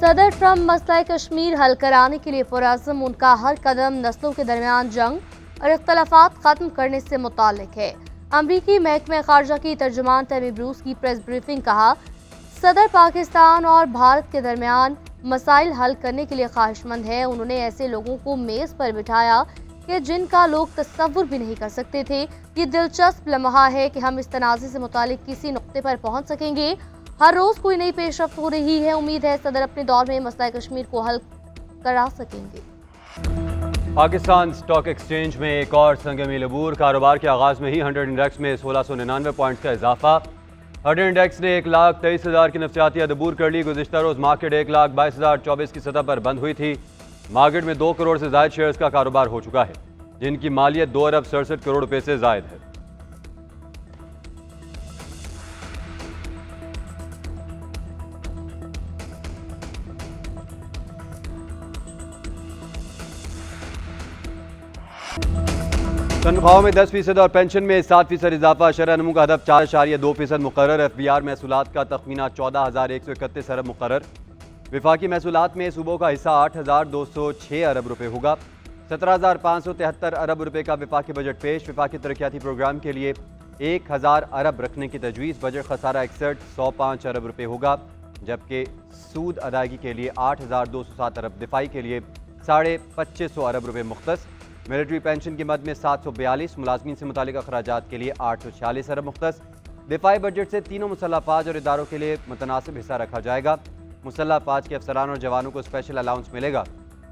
सदर ट्रंप मसला कश्मीर हल कराने के लिए पुरअज़्म, उनका हर कदम नस्लों के दरमियान जंग और इख्तलाफात खत्म करने से मुताल्लिक है। अमरीकी महकमे खारजा की तर्जुमान तैमी ब्रूस की प्रेस ब्रीफिंग कहा, सदर पाकिस्तान और भारत के दरमियान मसाइल हल करने के लिए ख्वाहिशमंद है। उन्होंने ऐसे लोगों को मेज़ पर बिठाया कि जिनका लोग तस्वुर भी नहीं कर सकते थे। ये दिलचस्प लम्हा है कि हम इस तनाज़े से मुतालिक किसी नुक्ते पर पहुँच सकेंगे। हर रोज़ कोई नई पेशरफ्त हो रही है। उम्मीद है सदर अपने दौर में मसला कश्मीर को हल करा सकेंगे। पाकिस्तान स्टॉक एक्सचेंज में एक और संगमील अबूर। कारोबार के आगाज में ही 100 इंडेक्स में 1699 पॉइंट्स का इजाफा। 100 इंडेक्स ने 1,23,000 की नफ्सियाती अदबूर कर ली। गुज़िश्ता रोज़ मार्केट 1,22,024 की सतह पर बंद हुई थी। मार्केट में 2 करोड़ से ज़ायद शेयर्स का कारोबार हो चुका है, जिनकी मालियत 2 अरब 67 करोड़ रुपए से ज़ायद है। तनख्वाहों में 10% और पेंशन में 7% इजाफा। शरह नमू का हदफ 4.2% मुकर्रर। FBR महसूलात का तखमीना 14,131 अरब मुकर्रर। विफाकी महसूलात में सूबों का हिस्सा 8,206 अरब रुपए होगा। 17,573 अरब रुपए का विफाकी बजट पेश। विफाकी तरक्याती प्रोग्राम के लिए 1,000 अरब रखने की तजवीज़। बजट खसारा 6105 अरब रुपए होगा, जबकि सूद अदायगी के लिए 8,207 अरब। दिफाई के लिए 2,550 अरब रुपए मुख्तस। मिलिट्री पेंशन की मद में 742। मुलाजमीन से मुतालिक अखराजात के लिए 846 अरब मुख्तस। दिफाई बजट से तीनों मुसल्लह फ़ौज और इदारों के लिए मुतनासिब हिस्सा रखा जाएगा। मुसल्लह फ़ौज के अफसरान और जवानों को स्पेशल अलाउंस मिलेगा।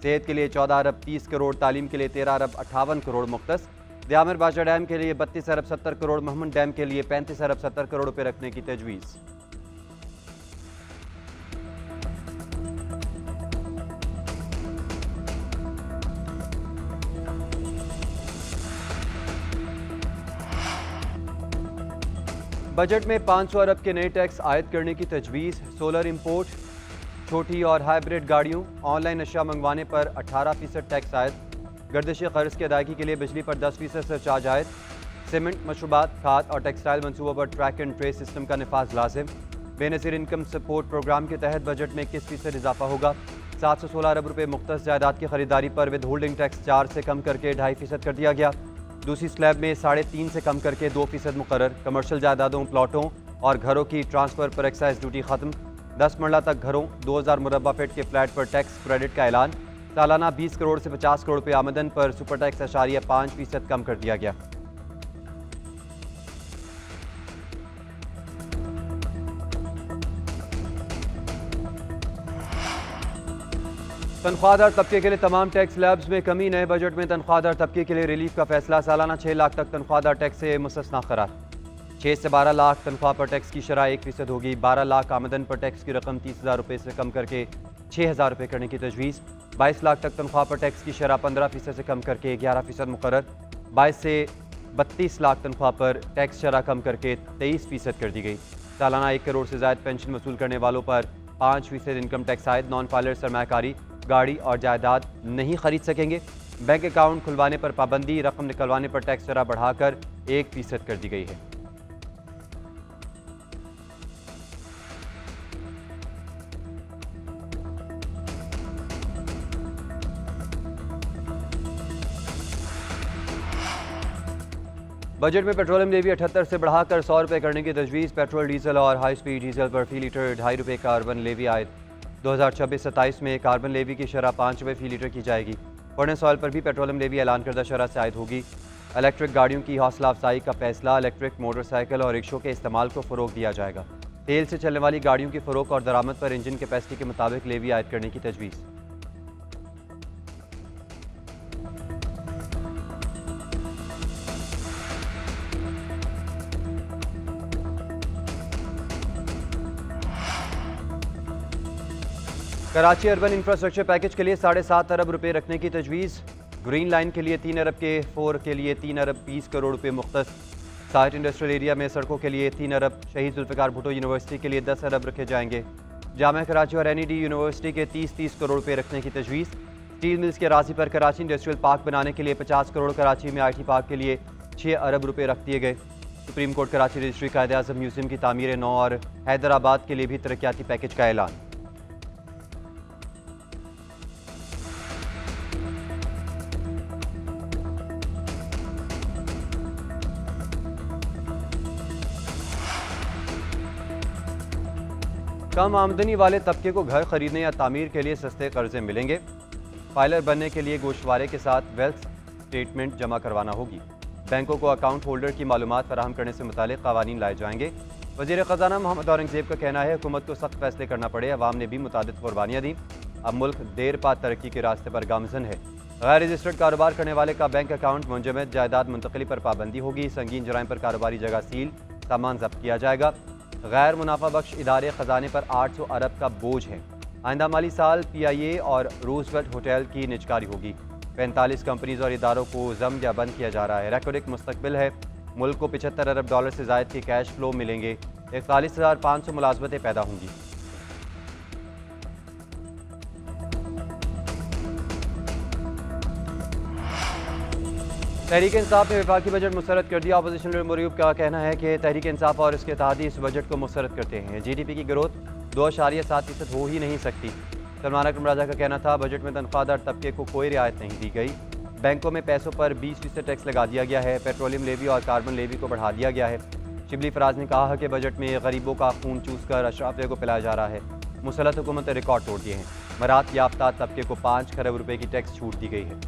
सेहत के लिए 14 अरब 30 करोड़, तालीम के लिए 13 अरब 58 करोड़ मुख्तस। दियामर बाजा डैम के लिए 32 अरब 70 करोड़, महमूद डैम के लिए 35 अरब 70 करोड़ रुपये रखने की तजवीज़। बजट में 500 अरब के नए टैक्स आयद करने की तजवीज़। सोलर इंपोर्ट, छोटी और हाइब्रिड गाड़ियों, ऑनलाइन अशिया मंगवाने पर 18% टैक्स आयद। गर्दिशी कर्ज की अदायगी के लिए बिजली पर 10% सरचार्ज आयद। सीमेंट, मशरूबात, खाद और टेक्सटाइल मनसूबों पर ट्रैक एंड ट्रेस सिस्टम का निफाज लाजिम। बेनज़ीर इनकम सपोर्ट प्रोग्राम के तहत बजट में 21% इजाफा होगा। 716 अरब रुपये मुख्तस जायदाद की खरीदारी पर विद होल्डिंग टैक्स 4 से कम करके 2.5% कर दिया गया। दूसरी स्लैब में 3.5 से कम करके 2% मुकर्रर। कमर्शियल जायदादों, प्लॉटों और घरों की ट्रांसफ़र पर एक्साइज ड्यूटी ख़त्म। 10 मरला तक घरों, 2000 मुरबा फीट के फ्लैट पर टैक्स क्रेडिट का ऐलान। सालाना 20 करोड़ से 50 करोड़ रुपये आमदन पर सुपर टैक्स 5% कम कर दिया गया। तनख्वाहदार तबके के लिए तमाम टैक्स स्लैब्स में कमी। नए बजट में तनख्वाहदार तबके के लिए रिलीफ का फैसला। सालाना 6 लाख तक तनख्वाहदार टैक्स से मुस्तस्ना करार। 6 से 12 लाख तनख्वाह पर टैक्स की शरह 1% होगी। 12 लाख आमदन पर टैक्स की रकम 30,000 रुपये से कम करके 6,000 रुपये करने की तजवीज़। 22 लाख तक तनख्वाह पर टैक्स की शरह 15% से कम करके 11% मुकर्रर। 22 से 32 लाख तनख्वाह पर टैक्स शरह कम करके 23% कर दी गई। सालाना 1 करोड़ से ज़ायद पेंशन वसूल करने वालों पर 5% इनकम टैक्स आयद। नॉन फाइलर सरमायाकारी, गाड़ी और जायदाद नहीं खरीद सकेंगे। बैंक अकाउंट खुलवाने पर पाबंदी। रकम निकलवाने पर टैक्स शरह बढ़ाकर 1% कर दी गई है। बजट में पेट्रोलियम लेवी 78 से बढ़ाकर 100 रुपये करने की तजवीज़। पेट्रोल, डीजल और हाई स्पीड डीजल पर फी लीटर 2.5 रुपये कार्बन लेवी आयद। 2026-27 में कार्बन लेवी की शरह 5 रुपये फी लीटर की जाएगी। फर्नेस ऑयल पर भी पेट्रोलियम लेवी ऐलान करदा शरह से आयद होगी। इलेक्ट्रिक गाड़ियों की हौसला अफजाई का फैसला। इलेक्ट्रिक मोटरसाइकिल और रिक्शों के इस्तेमाल को फ़रोग दिया जाएगा। तेल से चलने वाली गाड़ियों की फ़रोख्त और दरामद पर इंजन कैपेसिटी के मुताबिक लेवी आयद करने की तजवीज़। कराची अर्बन इंफ्रास्ट्रक्चर पैकेज के लिए 7.5 अरब रुपये रखने की तजवीज़। ग्रीन लाइन के लिए 3 अरब के 4 के लिए 3 अरब 20 करोड़ रुपये मुख्तस। साइट इंडस्ट्रियल एरिया में सड़कों के लिए 3 अरब। शहीद जुल्फ़िकार भुट्टो यूनिवर्सिटी के लिए 10 अरब रखे जाएंगे। जामिया कराची और NED यूनिवर्सिटी के 30 करोड़ रुपये रखने की तजवीज़। स्टील मिल्स के अराज़ी पर कराची इंडस्ट्रियल पार्क बनाने के लिए 50 करोड़। कराची में IT पार्क के लिए 6 अरब रुपये रख दिए गए। Supreme court Karachi registry Quaid-e-Azam museum की तामीर 9 और हैदराबाद के लिए भी तरक्याती पैकेज का ऐलान। कम आमदनी वाले तबके को घर खरीदने या तामीर के लिए सस्ते कर्जे मिलेंगे। फाइलर बनने के लिए गोशवारे के साथ वेल्थ स्टेटमेंट जमा करवाना होगी। बैंकों को अकाउंट होल्डर की मालूमात फराहम करने से मुतालिक क़वानीन लाए जाएंगे। वज़ीर ख़ज़ाना मोहम्मद औरंगज़ेब का कहना है हुकूमत को सख्त फैसले करना पड़े। अवाम ने भी मुतादिद कुर्बानियाँ दी। अब मुल्क देर पा तरक्की के रास्ते पर गामज़न है। गैर रजिस्टर्ड कारोबार करने वाले का बैंक अकाउंट मुंजमद जायदाद मुंतकली पर पाबंदी होगी। संगीन जराइम पर कारोबारी जगह सील, सामान जब्त किया जाएगा। गैर मुनाफा बख्श इदारे ख़जाने पर 800 अरब का बोझ है। आइंदा माली साल PIA और रूजवेल्ट होटल की निजकारी होगी। 45 कंपनीज और इदारों को जम या बंद किया जा रहा है। रिकॉर्ड एक मुस्तकबिल है। मुल्क को $75 अरब से ज़ायद के कैश फ्लो मिलेंगे। 41,500 मुलाजमतें पैदा होंगी। तहरीक इंसाफ ने वफाकी बजट मुस्तरद कर दिया। अपोजिशन लीडर मुरीब का कहना है कि तहरीक इंसाफ और इसके इत्तेहादी इस बजट को मुस्तरद करते हैं। GDP की ग्रोथ 2.7% हो ही नहीं सकती। सलमान अकरम राजा का कहना था बजट में तनख्वाहदार तबके को कोई रियायत नहीं दी गई। बैंकों में पैसों पर 20% टैक्स लगा दिया गया है। पेट्रोलियम लेवी और कार्बन लेवी को बढ़ा दिया गया है। शिबली फराज ने कहा कि बजट में गरीबों का खून चूस कर अशराफिया को पिलाया जा रहा है। मुसल्लत हुकूमत ने रिकॉर्ड तोड़ दिए हैं। मरात याफ्ता तबके को 5 खरब रुपए की टैक्स छूट दी गई है।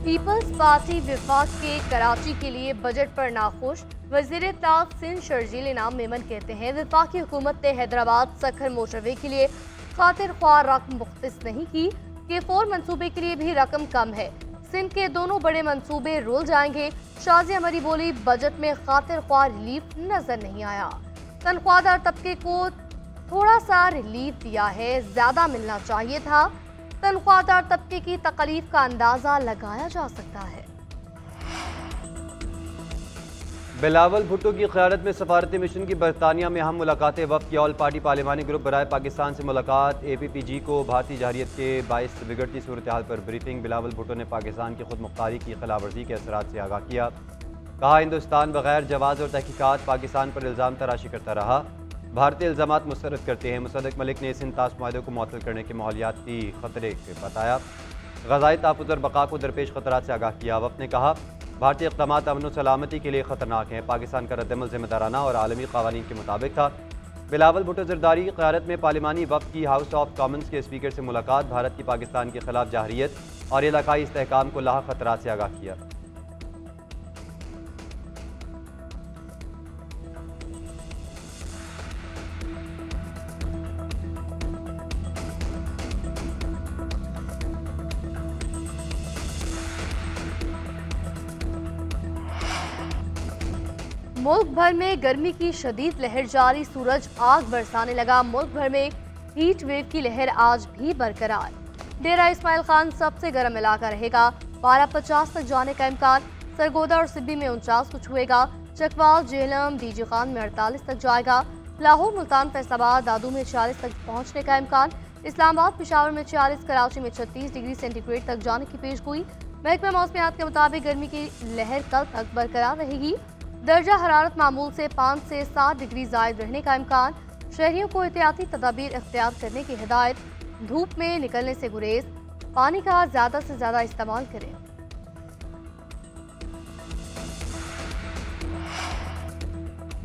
पीपल्स पार्टी विफाक के कराची के लिए बजट पर नाखुश। वज़ीर इत्तलात सिंध शर्जील इनाम मेमन कहते हैं विफाकी हुकूमत ने हैदराबाद सखर मोटरवे के लिए खातिर ख्वाह रकम मुख्तस नहीं की। K4 मनसूबे के लिए भी रकम कम है। सिंध के दोनों बड़े मनसूबे रुल जाएंगे। शाजिया मरी बोली बजट में खातिर ख्वाह रिलीफ नजर नहीं आया। तनख्वाहदार तबके को थोड़ा सा रिलीफ दिया है, ज्यादा मिलना चाहिए था। तनख्वाहदार तबके की तकलीफ का अंदाजा लगाया जा सकता है। बिलावल भुट्टो की क़यादत में सफारती मिशन की बरतानिया में अहम मुलाकातें। वफ़द की ऑल पार्टी पार्लिमानी ग्रुप बराए पाकिस्तान से मुलाकात। APPG को भारतीय जहरियत के बाइस बिगड़ती सूरत हाल पर ब्रीफिंग। बिलावल भुट्टो ने पाकिस्तान की खुद मुख्तारी की खिलाफ वर्जी के असरात से आगाह किया। कहा हिंदुस्तान बगैर जवाज़ और तहकीकात पाकिस्तान पर इल्ज़ाम तराशी करता रहा। भारतीय इल्ज़ामात मुस्तरद करते हैं। मुसद्दक मलिक ने सिंध ताश माहे को मुअत्तल करने के माहौलियाती खतरे बताया। ग़ज़ाई तहफ़्फ़ुज़ और बका को दरपेश खतरात से आगाह किया। वफ़द ने कहा भारतीय इक़दामात अमन व सलामती के लिए ख़तरनाक हैं। पाकिस्तान का रद्दअमल ज़िम्मेदाराना और आलमी क़वानीन के मुताबिक था। बिलावल भुट्टो ज़रदारी की क़यादत में पार्लिमानी वफ़द की हाउस ऑफ कॉमन्स के स्पीकर से मुलाकात। भारत की पाकिस्तान के खिलाफ जहरियत और इलाकाई इस्तेहकाम को लाहक खतरात से आगाह किया। मुल्क भर में गर्मी की शदीद लहर जारी। सूरज आग बरसाने लगा। मुल्क भर में हीट वेव की लहर आज भी बरकरार। डेरा इस्माइल खान सबसे गर्म इलाका रहेगा। पारा 50 तक जाने का इम्कान। सरगोदा और सिब्बी में 49 को छुएगा। चकवाल, जेहलम, DG खान में 48 तक जाएगा। लाहौर, मुल्तान, फैसलाबाद, दादू में 40 तक पहुंचने का इम्कान। इस्लामाबाद, पेशावर में 40, कराची में 36 डिग्री सेंटीग्रेड तक जाने की पेशगोई। महकमा मौसमियात के मुताबिक गर्मी की लहर कल तक बरकरार रहेगी। दर्जा हरारत मामूल से 5 से 7 डिग्री जायद रहने का इम्कान। शहरियों को एहतियाती तदाबीर इख्तियार करने की हिदायत। धूप में निकलने से गुरेज। पानी का ज्यादा से ज्यादा इस्तेमाल करें।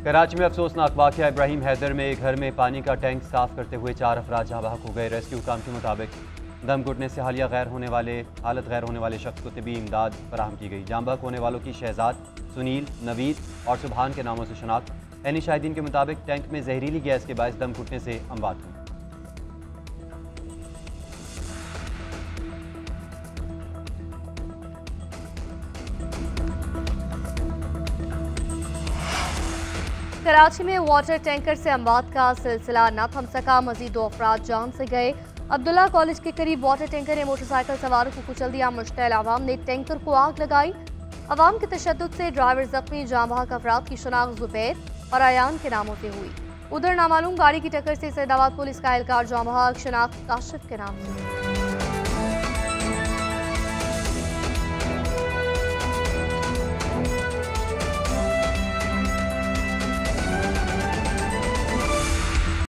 कराची में अफसोसनाक वाक़या। इब्राहिम हैदर में घर में पानी का टैंक साफ करते हुए 4 अफराद जहाँ बहक हो गए। रेस्क्यू हुकाम के मुताबिक दम घुटने से हालत गैर होने वाले शख्स को तिबी इमदाद फराहम की गई। जाम बहक होने वालों की शहजाद, सुनील, नवीद और सुबहान के नामों से शनाख्त। ऐनी शाहिदीन के मुताबिक टैंक में जहरीली गैस के बायस दम घुटने से अमवात हुई। कराची में वाटर टैंकर से अमवात का सिलसिला न थम सका। मजीद 2 अफराद जान से गए। अब्दुल्ला कॉलेज के करीब वाटर टैंकर ने मोटरसाइकिल सवारों को कुचल दिया। मुश्तैल आवाम ने टैंकर को आग लगाई। अवाम के तशद्दुद से ड्राइवर जख्मी। जाम बहक अफराद की शनाख्त जुबैर और अयान के नामों से हुई। उधर नामालूम गाड़ी की टक्कर से सैदाबाद पुलिस का एहलकार जाम बहक शनाख्त काशिफ के नाम से।